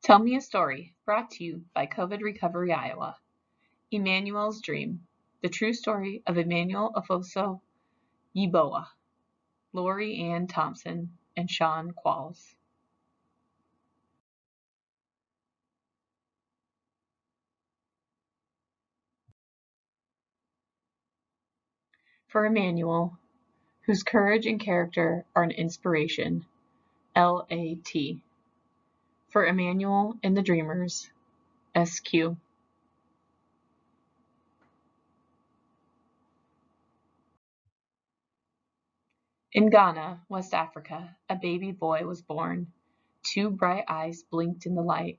Tell Me a Story, brought to you by COVID Recovery Iowa. Emmanuel's Dream, the true story of Emmanuel Afoso Yeboah, Lori Ann Thompson, and Sean Qualls. For Emmanuel, whose courage and character are an inspiration, LAT. For Emmanuel and the Dreamers, SQ. In Ghana, West Africa, a baby boy was born. 2 bright eyes blinked in the light.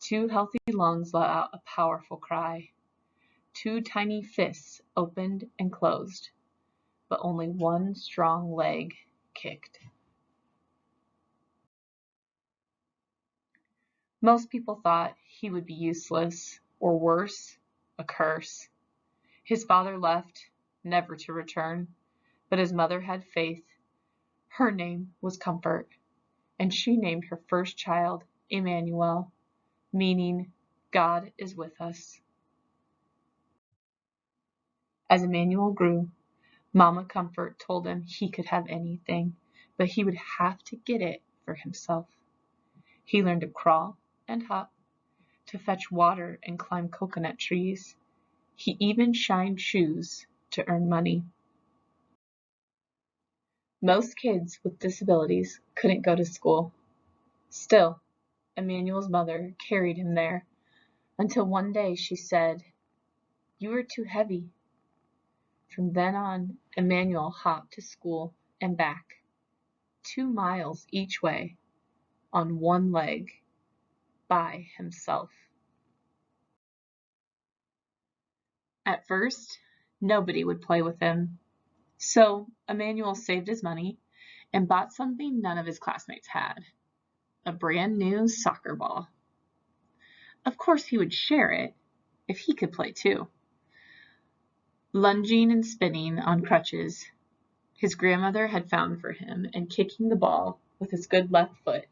2 healthy lungs let out a powerful cry. 2 tiny fists opened and closed, but only 1 strong leg kicked. Most people thought he would be useless, or worse, a curse. His father left, never to return, but his mother had faith. Her name was Comfort, and she named her first child Emmanuel, meaning God is with us. As Emmanuel grew, Mama Comfort told him he could have anything, but he would have to get it for himself. He learned to crawl and hop, to fetch water and climb coconut trees. He even shined shoes to earn money. Most kids with disabilities couldn't go to school. Still, Emmanuel's mother carried him there until one day she said, "You are too heavy." From then on, Emmanuel hopped to school and back, 2 miles each way, on 1 leg, by himself. At first, nobody would play with him, so Emmanuel saved his money and bought something none of his classmates had, a brand new soccer ball. Of course he would share it, if he could play too. Lunging and spinning on crutches, his grandmother had found for him, and kicking the ball with his good left foot,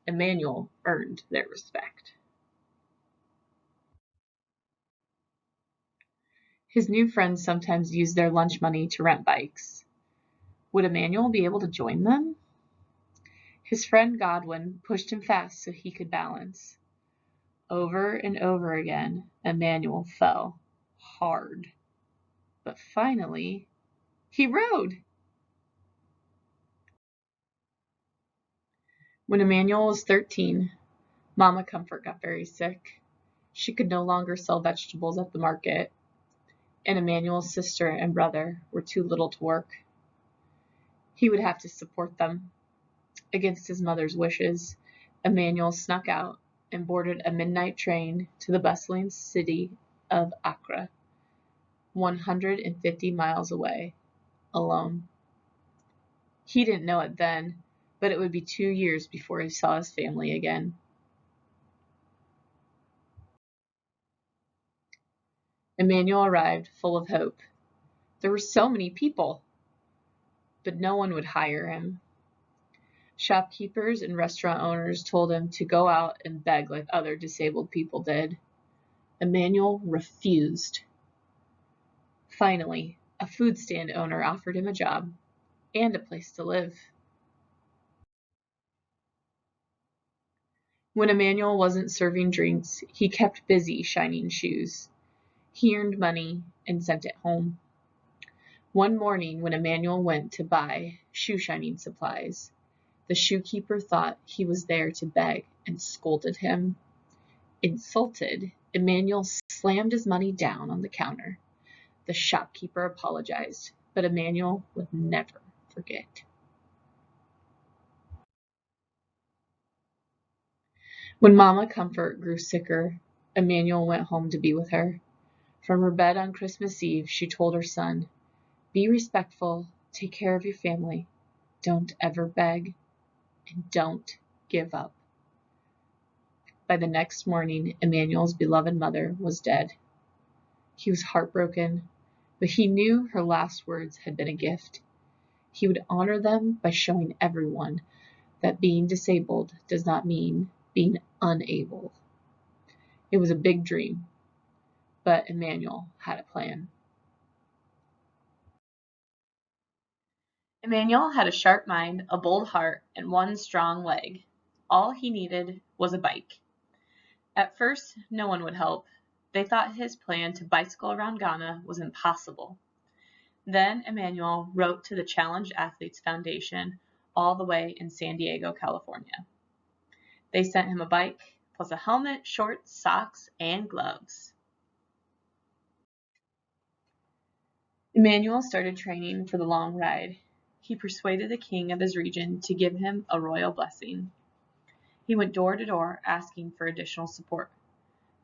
Emmanuel earned their respect. His new friends sometimes used their lunch money to rent bikes. Would Emmanuel be able to join them? His friend Godwin pushed him fast so he could balance. Over and over again, Emmanuel fell hard. But finally, he rode. When Emmanuel was 13, Mama Comfort got very sick. She could no longer sell vegetables at the market, and Emmanuel's sister and brother were too little to work. He would have to support them. Against his mother's wishes, Emmanuel snuck out and boarded a midnight train to the bustling city of Accra, 150 miles away, alone. He didn't know it then, but it would be 2 years before he saw his family again. Emmanuel arrived full of hope. There were so many people, but no one would hire him. Shopkeepers and restaurant owners told him to go out and beg like other disabled people did. Emmanuel refused. Finally, a food stand owner offered him a job and a place to live. When Emmanuel wasn't serving drinks, he kept busy shining shoes. He earned money and sent it home. One morning when Emmanuel went to buy shoe shining supplies, the shoekeeper thought he was there to beg and scolded him. Insulted, Emmanuel slammed his money down on the counter. The shopkeeper apologized, but Emmanuel would never forget. When Mama Comfort grew sicker, Emmanuel went home to be with her. From her bed on Christmas Eve, she told her son, "Be respectful, take care of your family, don't ever beg, and don't give up." By the next morning, Emmanuel's beloved mother was dead. He was heartbroken, but he knew her last words had been a gift. He would honor them by showing everyone that being disabled does not mean being unable. It was a big dream, but Emmanuel had a plan. Emmanuel had a sharp mind, a bold heart, and one strong leg. All he needed was a bike. At first, no one would help. They thought his plan to bicycle around Ghana was impossible. Then Emmanuel wrote to the Challenged Athletes Foundation all the way in San Diego, California. They sent him a bike, plus a helmet, shorts, socks, and gloves. Emmanuel started training for the long ride. He persuaded the king of his region to give him a royal blessing. He went door to door asking for additional support.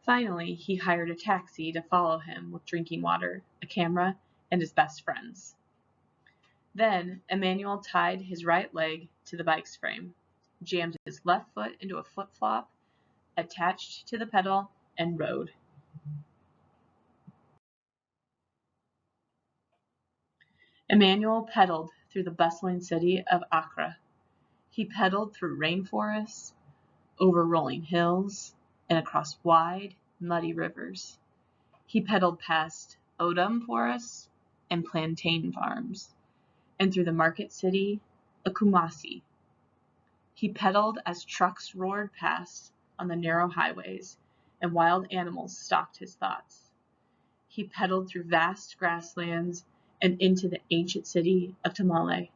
Finally, he hired a taxi to follow him with drinking water, a camera, and his best friends. Then Emmanuel tied his right leg to the bike's frame, jammed his left foot into a flip-flop, attached to the pedal, and rode. Emmanuel pedaled through the bustling city of Accra. He pedaled through rainforests, over rolling hills, and across wide, muddy rivers. He pedaled past odum forests and plantain farms, and through the market city of Kumasi. He pedaled as trucks roared past on the narrow highways, and wild animals stalked his thoughts. He pedaled through vast grasslands and into the ancient city of Tamale.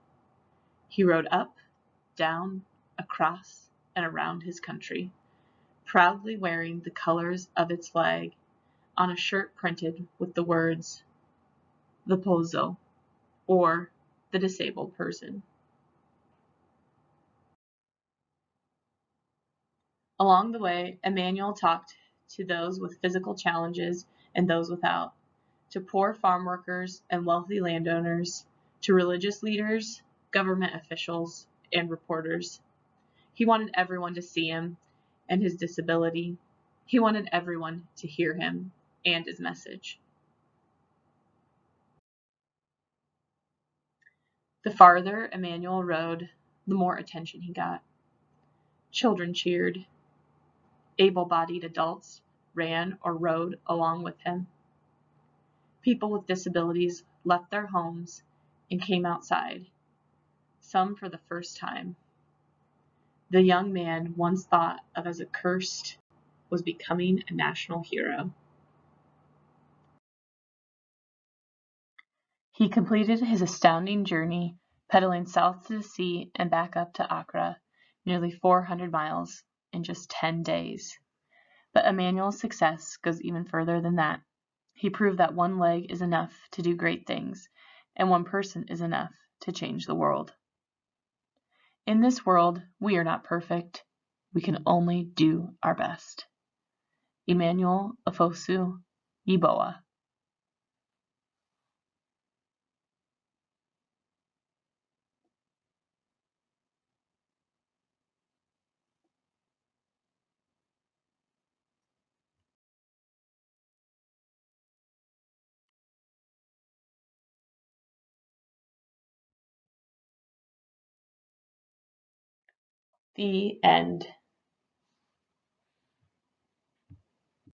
He rode up, down, across, and around his country, proudly wearing the colors of its flag on a shirt printed with the words, the Pozo, or the disabled person. Along the way, Emmanuel talked to those with physical challenges and those without, to poor farm workers and wealthy landowners, to religious leaders, government officials, and reporters. He wanted everyone to see him and his disability. He wanted everyone to hear him and his message. The farther Emmanuel rode, the more attention he got. Children cheered. Able-bodied adults ran or rode along with him. People with disabilities left their homes and came outside, some for the first time. The young man once thought of as accursed was becoming a national hero. He completed his astounding journey, pedaling south to the sea and back up to Accra, nearly 400 miles, in just 10 days. But Emmanuel's success goes even further than that. He proved that one leg is enough to do great things, and one person is enough to change the world. In this world, we are not perfect. We can only do our best. Emmanuel Ofosu Yeboah. The end.